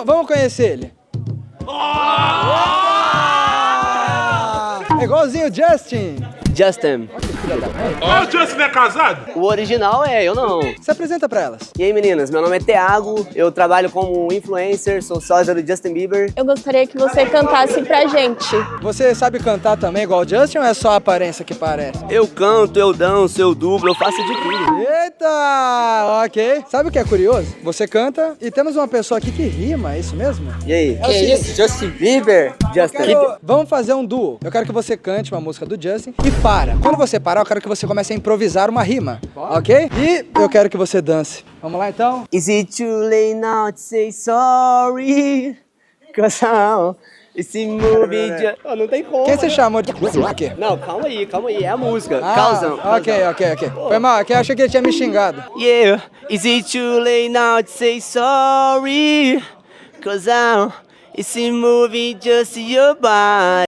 Vamos conhecer ele. É igualzinho o Justin. Justin. O Justin é casado? O original é, eu não. Se apresenta pra elas. E aí, meninas, meu nome é Thiago, eu trabalho como influencer, sou sósia do Justin Bieber. Eu gostaria que você cantasse pra gente. Você sabe cantar também igual o Justin ou é só a aparência que parece? Eu canto, eu danço, eu dublo, eu faço de tudo. Eita, ok. Sabe o que é curioso? Você canta e temos uma pessoa aqui que rima, é isso mesmo? E aí? É o seguinte, Justin Bieber? Justin. Vamos fazer um duo. Eu quero que você cante uma música do Justin e para. Quando você parar, eu quero que você comece a improvisar uma rima, ok? E eu quero que você dance. Vamos lá então? Is it too late now to say sorry? Cause esse movie just... Oh, não tem como. Quem você chamou de aqui? Não, calma aí, é a música. Ah, Causão. ok. Foi mal, é que eu achei que ele tinha me xingado. Yeah, is it too late now to say sorry? Cause esse movie just your body.